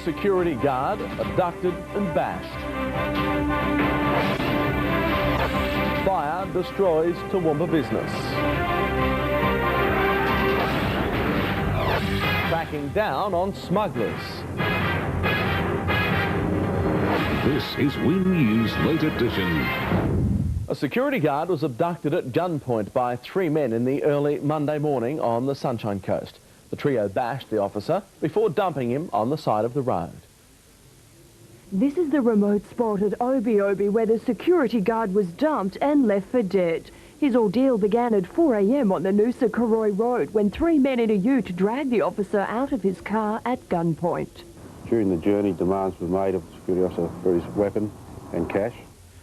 security guard abducted and bashed. Fire destroys Toowoomba business. Cracking down on smugglers. This is Win News Late Edition. A security guard was abducted at gunpoint by 3 men in the early Monday morning on the Sunshine Coast. The trio bashed the officer before dumping him on the side of the road. This is the remote spot at Obi Obi where the security guard was dumped and left for dead. His ordeal began at 4 a.m. on the Noosa Karoi Road when 3 men in a ute dragged the officer out of his car at gunpoint. During the journey, demands were made of the security officer for his weapon and cash.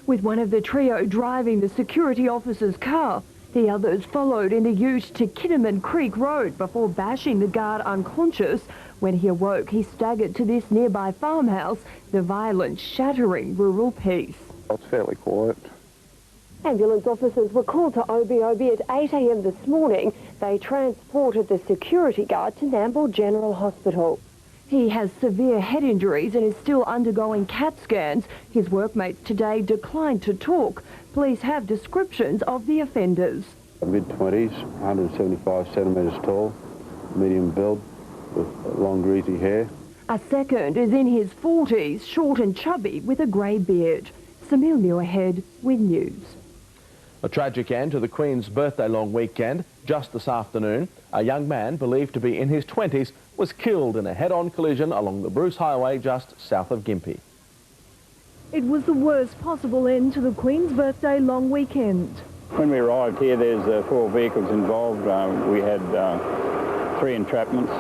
With one of the trio driving the security officer's car, the others followed in the ute to Kinnaman Creek Road before bashing the guard unconscious. When he awoke, he staggered to this nearby farmhouse, the violence shattering rural peace. It's fairly quiet. Ambulance officers were called to Obi Obi at 8 a.m. this morning. They transported the security guard to Nambour General Hospital. He has severe head injuries and is still undergoing CAT scans. His workmates today declined to talk. Police have descriptions of the offenders. Mid-20s, 175 centimetres tall, medium build, with long greasy hair. A second is in his 40s, short and chubby, with a grey beard. Samil Muirhead with News. A tragic end to the Queen's birthday long weekend. Just this afternoon, a young man believed to be in his 20s was killed in a head-on collision along the Bruce Highway just south of Gympie. It was the worst possible end to the Queen's birthday long weekend. When we arrived here, there's 4 vehicles involved. We had 3 entrapments,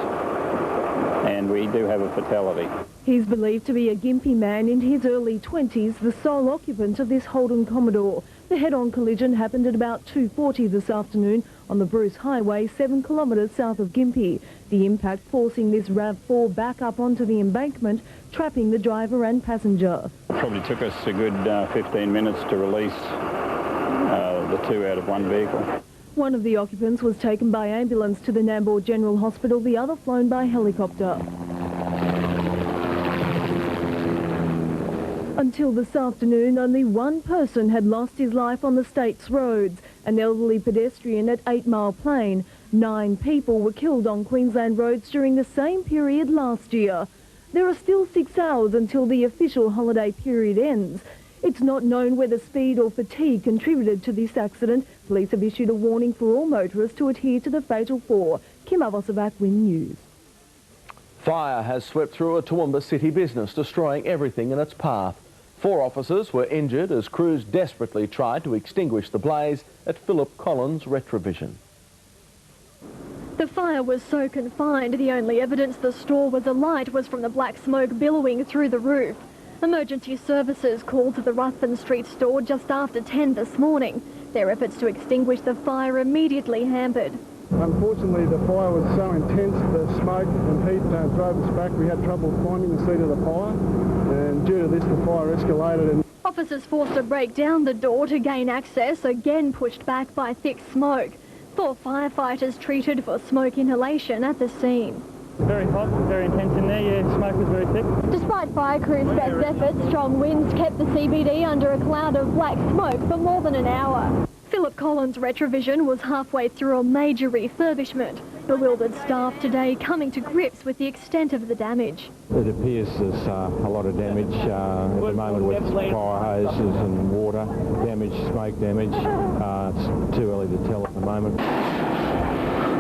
and we do have a fatality. He's believed to be a Gympie man in his early 20s, the sole occupant of this Holden Commodore. The head-on collision happened at about 2:40 this afternoon on the Bruce Highway, 7 kilometres south of Gympie. The impact forcing this RAV4 back up onto the embankment, trapping the driver and passenger. It probably took us a good 15 minutes to release the 2 out of 1 vehicle. One of the occupants was taken by ambulance to the Nambour General Hospital, the other flown by helicopter. Until this afternoon, only 1 person had lost his life on the state's roads, an elderly pedestrian at 8 Mile Plain. 9 people were killed on Queensland roads during the same period last year. There are still 6 hours until the official holiday period ends. It's not known whether speed or fatigue contributed to this accident. Police have issued a warning for all motorists to adhere to the fatal 4. Kim Avosavac, Win News. Fire has swept through a Toowoomba city business, destroying everything in its path. 4 officers were injured as crews desperately tried to extinguish the blaze at Philip Collins Retrovision. The fire was so confined, the only evidence the store was alight was from the black smoke billowing through the roof. Emergency services called to the Ruthven Street store just after 10 this morning. Their efforts to extinguish the fire immediately hampered. Unfortunately, the fire was so intense, the smoke and heat drove us back. We had trouble finding the seat of the fire, and due to this, the fire escalated. And officers forced to break down the door to gain access, again pushed back by thick smoke. 4 firefighters treated for smoke inhalation at the scene. Very hot, very intense in there, yeah, smoke was very thick. Despite fire crews' best efforts, strong winds kept the CBD under a cloud of black smoke for more than an hour. Philip Collins Retrovision was halfway through a major refurbishment. Bewildered staff today coming to grips with the extent of the damage. It appears there's a lot of damage at the moment with fire hoses and water damage, smoke damage. It's too early to tell at the moment.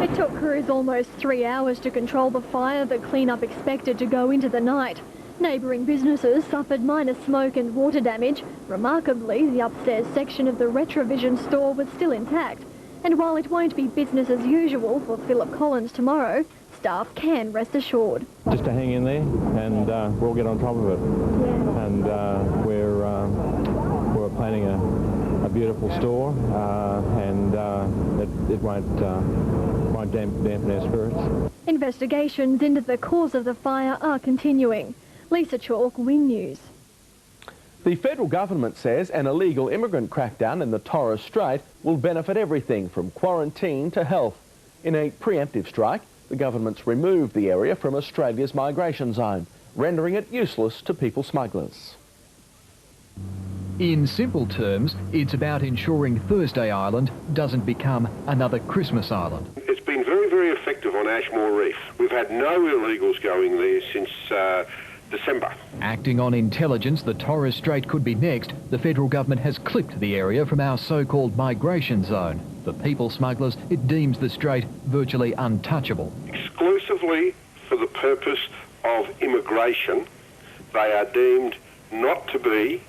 It took crews almost 3 hours to control the fire, the clean-up expected to go into the night. Neighbouring businesses suffered minor smoke and water damage. Remarkably, the upstairs section of the Retrovision store was still intact. And while it won't be business as usual for Philip Collins tomorrow, staff can rest assured. Just to hang in there and we'll get on top of it. Yeah. And we're planning a beautiful store and it won't dampen our spirits. Investigations into the cause of the fire are continuing. Lisa Chalk, Win News. The federal government says an illegal immigrant crackdown in the Torres Strait will benefit everything from quarantine to health. In a preemptive strike, the government's removed the area from Australia's migration zone. rendering it useless to people smugglers. In simple terms, it's about ensuring Thursday Island doesn't become another Christmas Island. It's been very, very effective on Ashmore Reef. We've had no illegals going there since December. Acting on intelligence that Torres Strait could be next, the federal government has clipped the area from our so-called migration zone. For people smugglers, it deems the strait virtually untouchable. Exclusively for the purpose of immigration, they are deemed not to be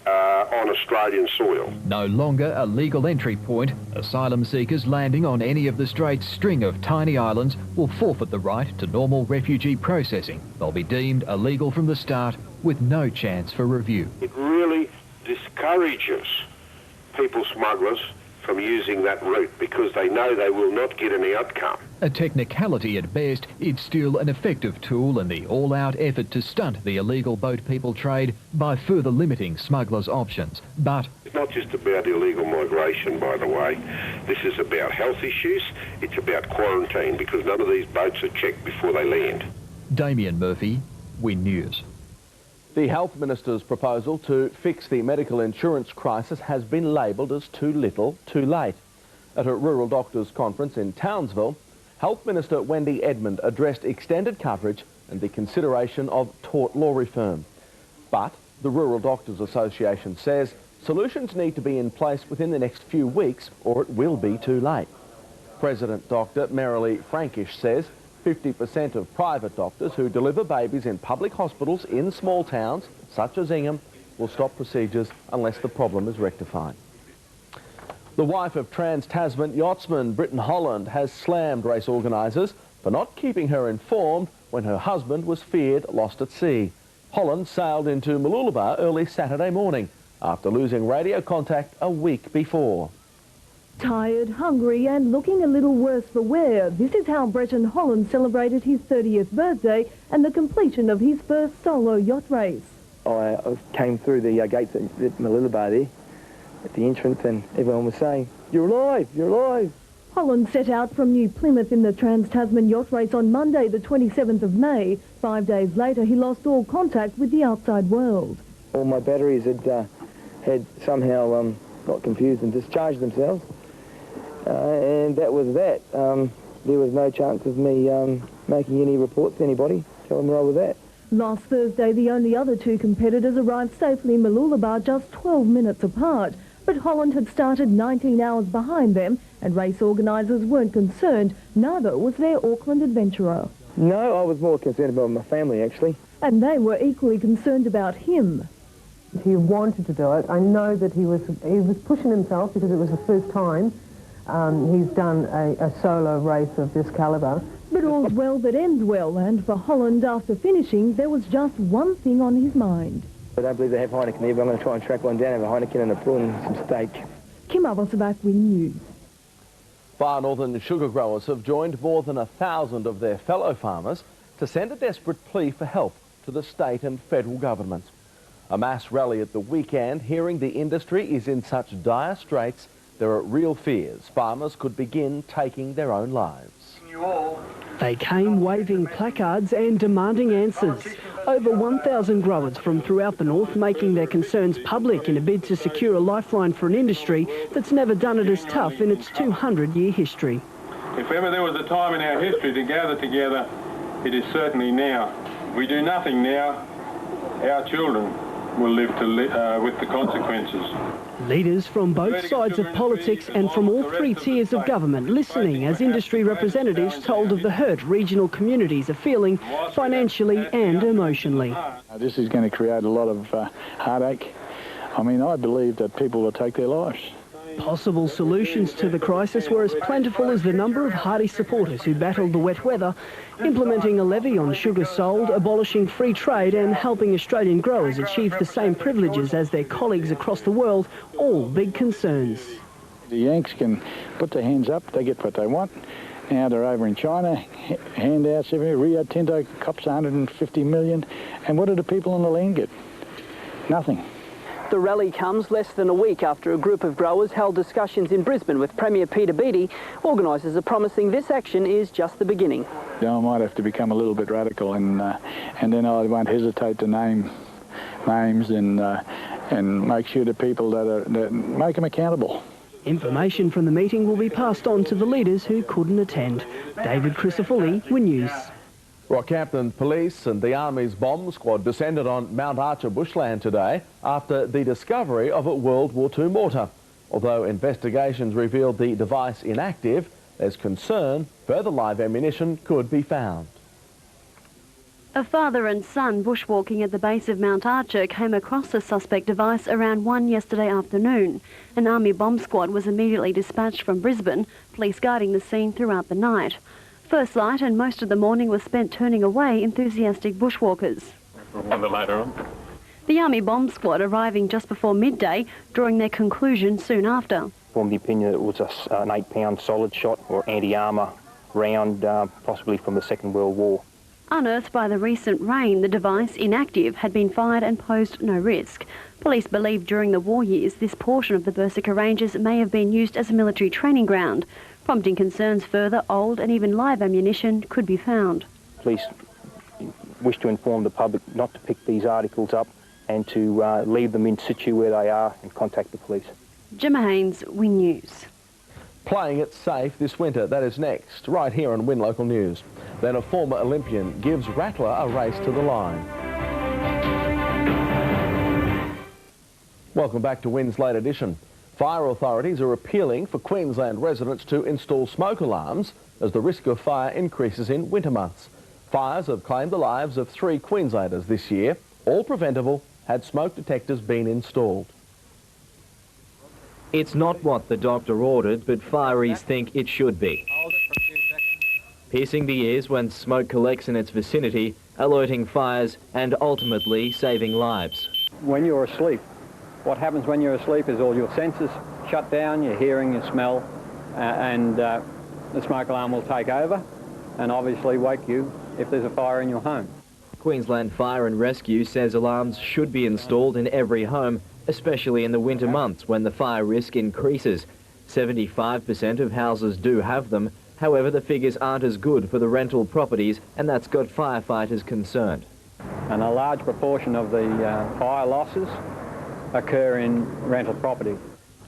on Australian soil. No longer a legal entry point, asylum seekers landing on any of the strait's string of tiny islands will forfeit the right to normal refugee processing. They'll be deemed illegal from the start with no chance for review. It really discourages people smugglers from using that route because they know they will not get any outcome. A technicality at best, it's still an effective tool in the all-out effort to stunt the illegal boat people trade by further limiting smugglers' options. But it's not just about illegal migration, by the way. This is about health issues. It's about quarantine because none of these boats are checked before they land. Damien Murphy, Win News. The Health Minister's proposal to fix the medical insurance crisis has been labelled as too little, too late. At a rural doctors' conference in Townsville, Health Minister Wendy Edmund addressed extended coverage and the consideration of tort law reform. But the Rural Doctors Association says solutions need to be in place within the next few weeks or it will be too late. President Dr. Marilee Frankish says 50% of private doctors who deliver babies in public hospitals in small towns, such as Ingham, will stop procedures unless the problem is rectified. The wife of Trans-Tasman yachtsman Britton Holland has slammed race organisers for not keeping her informed when her husband was feared lost at sea. Holland sailed into Mooloolaba early Saturday morning after losing radio contact a week before. Tired, hungry and looking a little worse for wear, this is how Bretton Holland celebrated his 30th birthday and the completion of his first solo yacht race. I came through the gates at Mooloolaba there, at the entrance, and everyone was saying, "You're alive, you're alive." Holland set out from New Plymouth in the Trans-Tasman yacht race on Monday, the 27th of May. 5 days later, he lost all contact with the outside world. All my batteries had somehow got confused and discharged themselves. And that was that. There was no chance of me making any reports to anybody, telling me I was that. Last Thursday, the only other two competitors arrived safely in Mooloolaba just 12 minutes apart. But Holland had started 19 hours behind them, and race organisers weren't concerned. Neither was their Auckland adventurer. No, I was more concerned about my family, actually. And they were equally concerned about him. He wanted to do it. I know that he was pushing himself because it was the first time he's done a solo race of this calibre. But all's well that ends well, and for Holland, after finishing, there was just one thing on his mind. I don't believe they have Heineken there, but I'm going to try and track one down, have a Heineken and a prawn and some steak. Kim Avosabak, Win News. Far northern sugar growers have joined more than 1,000 of their fellow farmers to send a desperate plea for help to the state and federal governments. A mass rally at the weekend, hearing the industry is in such dire straits, there are real fears farmers could begin taking their own lives. They came waving placards and demanding answers. Over 1,000 growers from throughout the north making their concerns public in a bid to secure a lifeline for an industry that's never done it as tough in its 200-year history. If ever there was a time in our history to gather together, it is certainly now. If we do nothing now, our children will live with the consequences. Leaders from both sides of politics and from all three tiers of government listening as industry representatives told of the hurt regional communities are feeling financially and emotionally. This is going to create a lot of heartache. I mean, I believe that people will take their lives. Possible solutions to the crisis were as plentiful as the number of hardy supporters who battled the wet weather, implementing a levy on sugar sold, abolishing free trade and helping Australian growers achieve the same privileges as their colleagues across the world, all big concerns. The Yanks can put their hands up, they get what they want. Now they're over in China, handouts everywhere. Rio Tinto cops 150 million. And what do the people on the land get? Nothing. The rally comes less than a week after a group of growers held discussions in Brisbane with Premier Peter Beattie. Organisers are promising this action is just the beginning. I might have to become a little bit radical, and then I won't hesitate to name names and make sure the people that make them accountable. Information from the meeting will be passed on to the leaders who couldn't attend. David Crisafulli, Win News. Rockhampton Police and the Army's bomb squad descended on Mount Archer bushland today after the discovery of a World War II mortar. Although investigations revealed the device inactive, there's concern further live ammunition could be found. A father and son bushwalking at the base of Mount Archer came across the suspect device around 1 yesterday afternoon. An Army bomb squad was immediately dispatched from Brisbane, police guarding the scene throughout the night. First light and most of the morning was spent turning away enthusiastic bushwalkers. The Army bomb squad arriving just before midday, drawing their conclusion soon after. Formed the opinion that it was an 8-pound solid shot or anti-armour round, possibly from the Second World War. Unearthed by the recent rain, the device, inactive, had been fired and posed no risk. Police believe during the war years this portion of the Berserker Ranges may have been used as a military training ground, prompting concerns further old and even live ammunition could be found. Police wish to inform the public not to pick these articles up and to leave them in situ where they are and contact the police. Gemma Haynes, Win News. Playing it safe this winter, that is next, right here on Win Local News. Then a former Olympian gives Rattler a race to the line. Welcome back to Win's late edition. Fire authorities are appealing for Queensland residents to install smoke alarms as the risk of fire increases in winter months. Fires have claimed the lives of 3 Queenslanders this year, all preventable had smoke detectors been installed. It's not what the doctor ordered, but fireys think it should be. Piercing the ears when smoke collects in its vicinity, alerting fires and ultimately saving lives. When you're asleep, what happens when you're asleep is all your senses shut down, your hearing, your smell, and the smoke alarm will take over and obviously wake you if there's a fire in your home. Queensland Fire and Rescue says alarms should be installed in every home, especially in the winter months when the fire risk increases. 75% of houses do have them. However, the figures aren't as good for the rental properties, and that's got firefighters concerned. And a large proportion of the fire losses occur in rental property.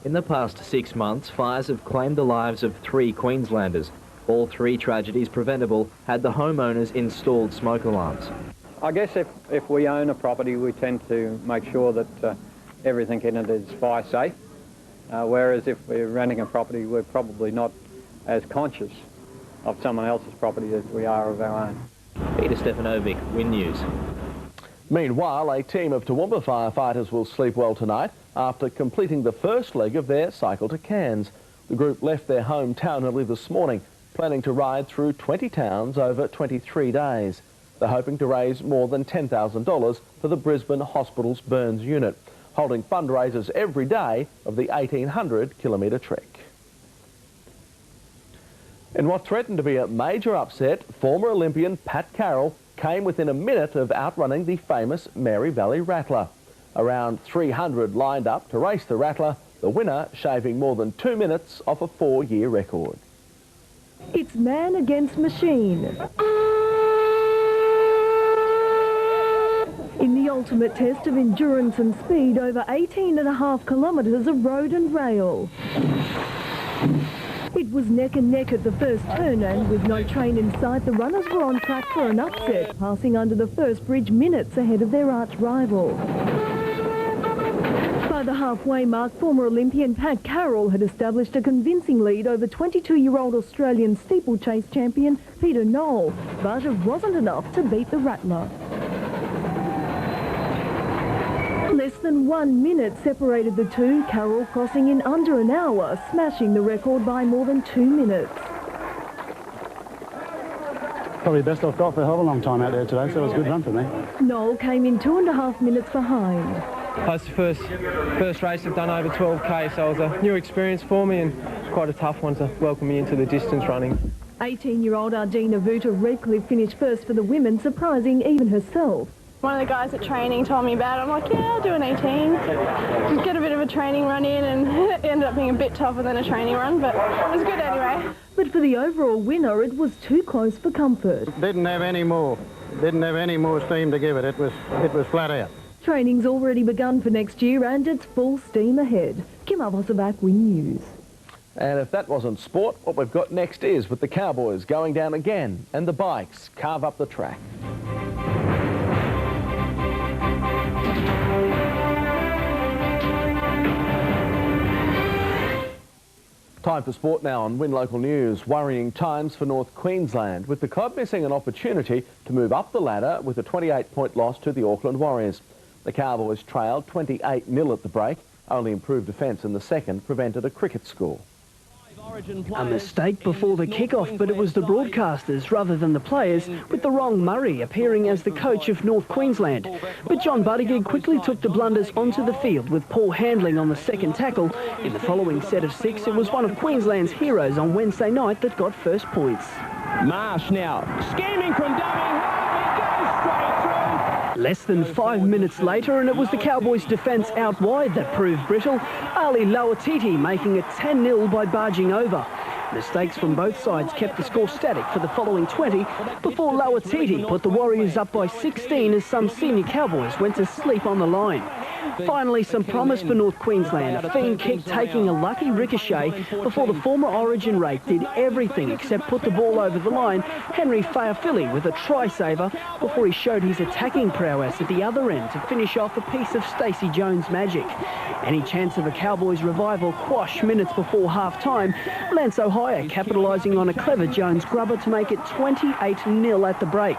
In the past 6 months, fires have claimed the lives of 3 Queenslanders. All 3 tragedies preventable had the homeowners installed smoke alarms. I guess if we own a property, we tend to make sure that everything in it is fire safe, whereas if we're renting a property, we're probably not as conscious of someone else's property as we are of our own. Peter Stefanovic, Win News. Meanwhile, a team of Toowoomba firefighters will sleep well tonight after completing the first leg of their cycle to Cairns. The group left their hometown early this morning, planning to ride through 20 towns over 23 days. They're hoping to raise more than $10,000 for the Brisbane Hospital's burns unit, holding fundraisers every day of the 1,800-kilometre trek. In what threatened to be a major upset, former Olympian Pat Carroll came within a minute of outrunning the famous Mary Valley Rattler. Around 300 lined up to race the Rattler, the winner shaving more than 2 minutes off a 4-year record. It's man against machine. In the ultimate test of endurance and speed, over 18.5 kilometres of road and rail. It was neck and neck at the first turn, and with no train in sight, the runners were on track for an upset, passing under the first bridge minutes ahead of their arch rival. By the halfway mark, former Olympian Pat Carroll had established a convincing lead over 22-year-old Australian steeplechase champion Peter Knoll, but it wasn't enough to beat the Rattler. Less than 1 minute separated the two, Carroll crossing in under an hour, smashing the record by more than 2 minutes. Probably the best I've got for a hell of a long time out there today, so it was a good run for me. Knoll came in 2.5 minutes behind. That's the first race I've done over 12k, so it was a new experience for me and quite a tough one to welcome me into the distance running. 18-year-old Ardina Vuta Redcliffe finished first for the women, surprising even herself. One of the guys at training told me about it. I'm like, yeah, I'll do an 18. Just get a bit of a training run in, and it ended up being a bit tougher than a training run, but it was good anyway. But for the overall winner, it was too close for comfort. Didn't have any more steam to give it. It was flat out. Training's already begun for next year and it's full steam ahead. Kim Avosabak, Win News. And if that wasn't sport, what we've got next is with the Cowboys going down again and the bikes carve up the track. Time for sport now on Win Local News. Worrying times for North Queensland, with the club missing an opportunity to move up the ladder with a 28-point loss to the Auckland Warriors. The Cowboys trailed 28-0 at the break. Only improved defence in the second prevented a cricket score. A mistake before the kick-off, but it was the broadcasters rather than the players, with the wrong Murray appearing as the coach of North Queensland. But John Buttigieg quickly took the blunders onto the field with poor handling on the second tackle. In the following set of 6, it was one of Queensland's heroes on Wednesday night that got first points. Marsh now, scheming from dummy half, it goes straight through. Less than 5 minutes later, and it was the Cowboys' defence out wide that proved brittle. Ali Lawatiti making it 10-0 by barging over. Mistakes from both sides kept the score static for the following 20 before Lawatiti put the Warriors up by 16 as some senior Cowboys went to sleep on the line. Finally, some promise for North Queensland. A fiend kick taking a lucky ricochet before the former Origin rake did everything except put the ball over the line. Henry Faiafili with a try-saver before he showed his attacking prowess at the other end to finish off a piece of Stacey Jones' magic. Any chance of a Cowboys revival quash minutes before half-time. Lance Ohio capitalising on a clever Jones grubber to make it 28-0 at the break.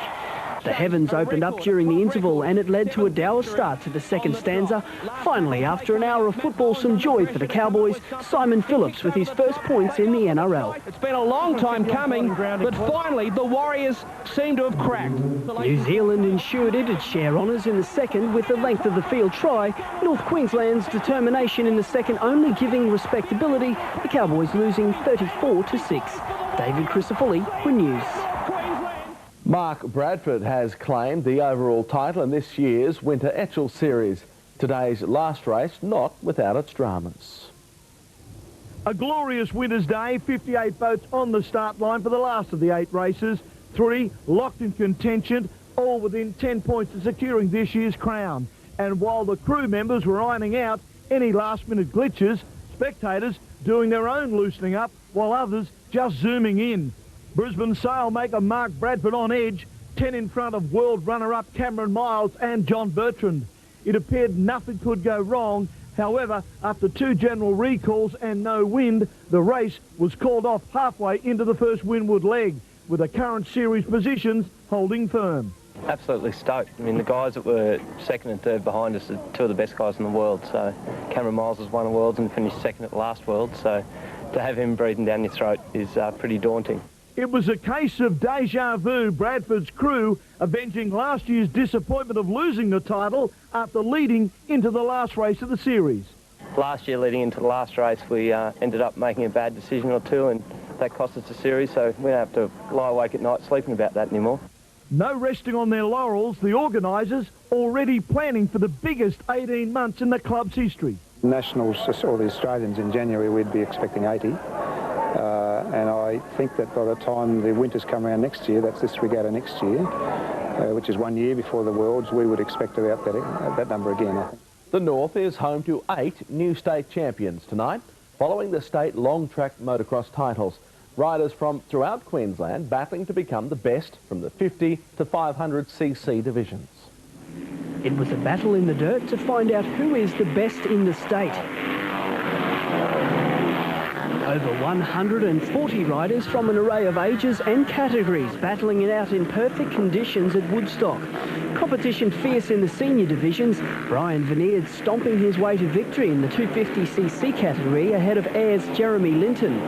The heavens opened up during the interval and it led to a dour start to the second stanza. Finally, after an hour of football, some joy for the Cowboys. Simon Phillips with his first points in the NRL. It's been a long time coming, but finally the Warriors seem to have cracked. New Zealand ensured it'd share honours in the second with the length of the field try. North Queensland's determination in the second only giving respectability. The Cowboys losing 34-6. David Crisafulli, Win News. Mark Bradford has claimed the overall title in this year's Winter Etchell Series. Today's last race not without its dramas. A glorious winter's day, 58 boats on the start line for the last of the 8 races. 3 locked in contention, all within 10 points of securing this year's crown. And while the crew members were ironing out any last-minute glitches, spectators doing their own loosening up while others just zooming in. Brisbane sailmaker Mark Bradford on edge, 10 in front of world runner-up Cameron Miles and John Bertrand. It appeared nothing could go wrong. However, after 2 general recalls and no wind, the race was called off halfway into the first windward leg, with the current series positions holding firm. Absolutely stoked. I mean, the guys that were second and third behind us are 2 of the best guys in the world. So Cameron Miles has won a Worlds and finished second at the last World. So to have him breathing down your throat is pretty daunting. It was a case of deja vu, Bradford's crew avenging last year's disappointment of losing the title after leading into the last race of the series. Last year, leading into the last race, we ended up making a bad decision or 2, and that cost us the series, so we don't have to lie awake at night sleeping about that anymore. No resting on their laurels, the organisers already planning for the biggest 18 months in the club's history. Nationals, or the Australians in January, we'd be expecting 80. And I think that by the time the winters come around next year, that's this regatta next year, which is 1 year before the Worlds, we would expect about that number again, I think. The North is home to 8 new state champions tonight, following the state long track motocross titles. Riders from throughout Queensland battling to become the best from the 50 to 500cc divisions. It was a battle in the dirt to find out who is the best in the state. Over 140 riders from an array of ages and categories battling it out in perfect conditions at Woodstock. Competition fierce in the senior divisions. Brian Vineyard stomping his way to victory in the 250cc category ahead of Ayres Jeremy Linton.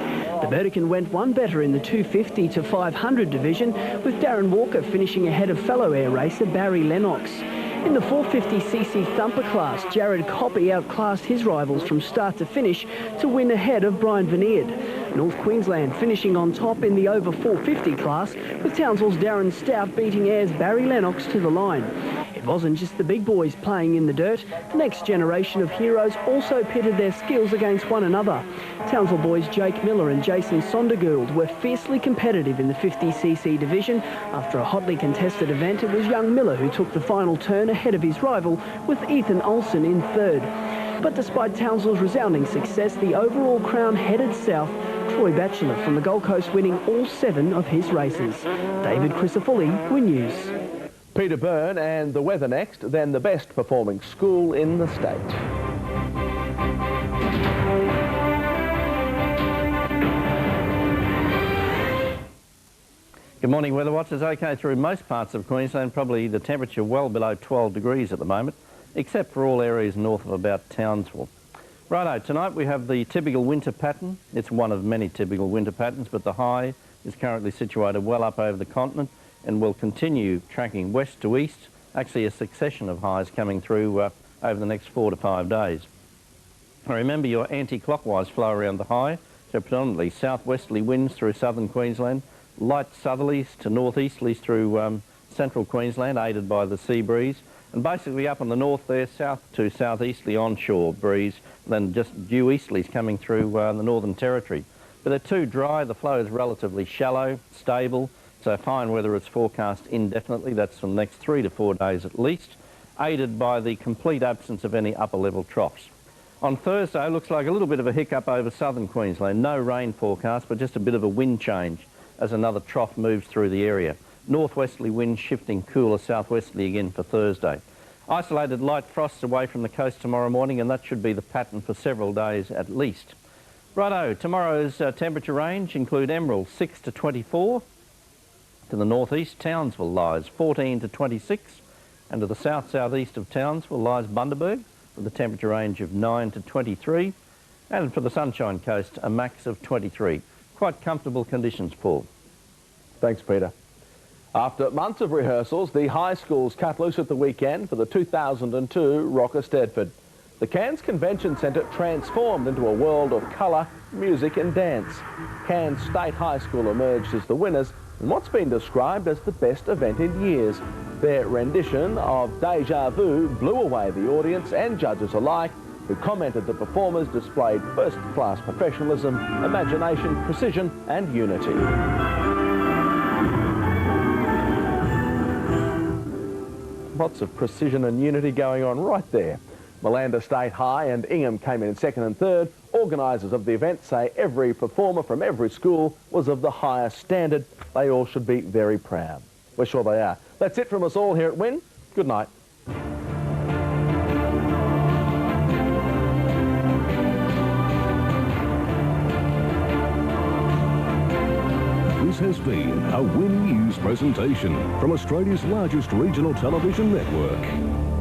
The Burdekin went one better in the 250 to 500 division, with Darren Walker finishing ahead of fellow air racer Barry Lennox. In the 450cc thumper class, Jared Coppy outclassed his rivals from start to finish to win ahead of Brian Vineyard. North Queensland finishing on top in the over 450 class, with Townsville's Darren Stout beating Ayres Barry Lennox to the line. It wasn't just the big boys playing in the dirt. The next generation of heroes also pitted their skills against one another. Townsville boys Jake Miller and Jason Sondergould were fiercely competitive in the 50cc division. After a hotly contested event, it was young Miller who took the final turn ahead of his rival, with Ethan Olsen in third. But despite Townsville's resounding success, the overall crown headed south. Troy Batchelor from the Gold Coast winning all 7 of his races. David Crisafulli, Win News. Peter Byrne and the weather next, then the best performing school in the state. Good morning, Weather Watchers. Okay, through most parts of Queensland, probably the temperature well below 12 degrees at the moment, except for all areas north of about Townsville. Righto, tonight we have the typical winter pattern. It's one of many typical winter patterns, but the high is currently situated well up over the continent and will continue tracking west to east, actually a succession of highs coming through over the next 4 to 5 days. Now remember your anti-clockwise flow around the high, so predominantly southwesterly winds through southern Queensland, light southerlies to northeasterlies through central Queensland, aided by the sea breeze, and basically up on the north there, south to southeasterly onshore breeze, then just due easterlies coming through the Northern Territory. But they're too dry, the flow is relatively shallow, stable, so fine weather is forecast indefinitely. That's for the next 3 to 4 days at least, aided by the complete absence of any upper level troughs. On Thursday, looks like a little bit of a hiccup over southern Queensland. No rain forecast, but just a bit of a wind change as another trough moves through the area. Northwesterly winds shifting cooler southwesterly again for Thursday. Isolated light frosts away from the coast tomorrow morning, and that should be the pattern for several days at least. Righto, tomorrow's temperature range include Emerald 6 to 24. To the northeast, Townsville lies 14 to 26. And to the south-southeast of Townsville lies Bundaberg with a temperature range of 9 to 23. And for the Sunshine Coast, a max of 23. Quite comfortable conditions, Paul. Thanks, Peter. After months of rehearsals, the high schools cut loose at the weekend for the 2002 Rocker Stedford. The Cairns Convention Centre transformed into a world of colour, music and dance. Cairns State High School emerged as the winners in what's been described as the best event in years. Their rendition of Deja Vu blew away the audience and judges alike, who commented the performers displayed first-class professionalism, imagination, precision and unity. Lots of precision and unity going on right there. Malanda State High and Ingham came in second and third. Organisers of the event say every performer from every school was of the highest standard. They all should be very proud. We're sure they are. That's it from us all here at Win. Good night. This has been a Win News presentation from Australia's largest regional television network.